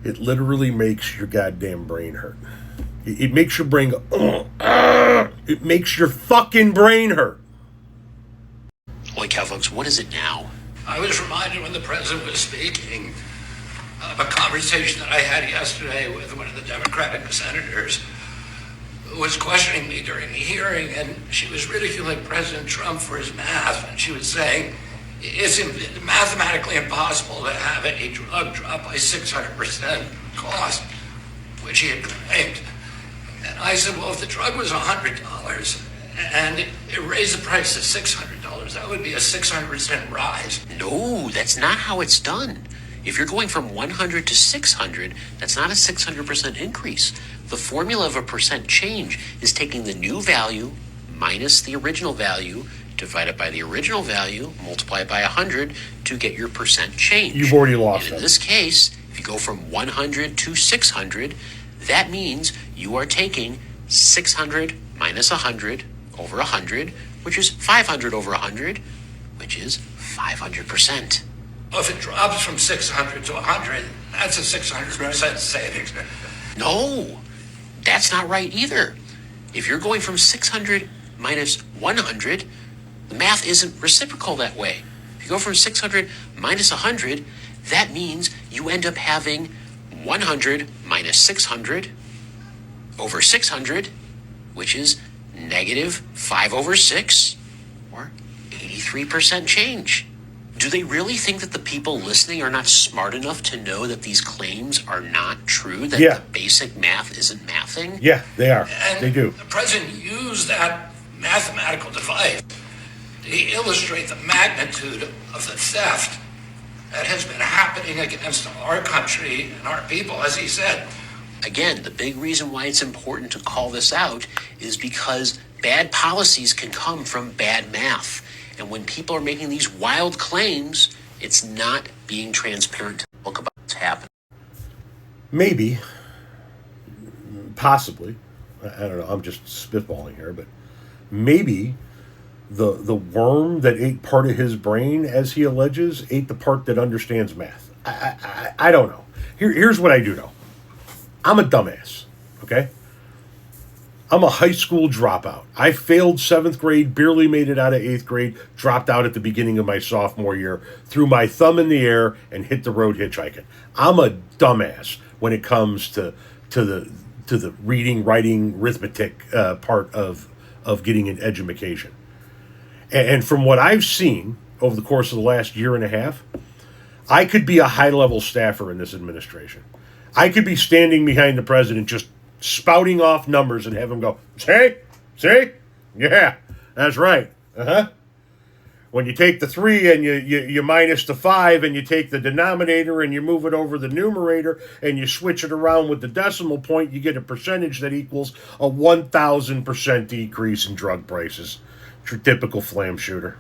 It literally makes your goddamn brain hurt. It makes your brain go, it makes your fucking brain hurt. Holy cow, folks, what is it now? I was reminded when the president was speaking of a conversation that I had yesterday with one of the Democratic senators who was questioning me during the hearing, and she was ridiculing President Trump for his math, and she was saying it's mathematically impossible to have a drug drop by 600% cost, which he had claimed. And I said, well, if the drug was $100 and it raised the price to $600, that would be a 600% rise. No, that's not how it's done. If you're going from 100 to 600, that's not a 600% increase. The formula of a percent change is taking the new value minus the original value, divide it by the original value, multiply it by 100 to get your percent change. You've already lost and it. In this case, if you go from 100 to 600, that means you are taking 600 minus 100 over 100, which is 500 over 100, which is 500%. Well, if it drops from 600 to 100, that's a 600% savings. No, that's not right either. If you're going from 600 minus 100, the math isn't reciprocal that way. If you go from 600 minus 100, that means you end up having 100 minus 600 over 600, which is negative 5 over 6, or 83% change. Do they really think that the people listening are not smart enough to know that these claims are not true, that the basic math isn't mathing? Yeah, they are. And they do. The president used that mathematical device to illustrate the magnitude of the theft that has been happening against our country and our people, as he said. Again, the big reason why it's important to call this out is because bad policies can come from bad math. And when people are making these wild claims, it's not being transparent to look about what's happening. Maybe. Possibly. I don't know. I'm just spitballing here, but maybe the worm that ate part of his brain, as he alleges, ate the part that understands math. I don't know. Here's what I do know. I'm a dumbass, okay? I'm a high school dropout. I failed 7th grade, barely made it out of 8th grade, dropped out at the beginning of my sophomore year, threw my thumb in the air, and hit the road hitchhiking. I'm a dumbass when it comes to the reading, writing, arithmetic part of getting an education. And from what I've seen over the course of the last year and a half, I could be a high-level staffer in this administration. I could be standing behind the president just spouting off numbers and have him go, see? Yeah, that's right. When you take the 3 and you minus the 5 and you take the denominator and you move it over the numerator and you switch it around with the decimal point, you get a percentage that equals a 1,000% decrease in drug prices. It's your typical flam shooter.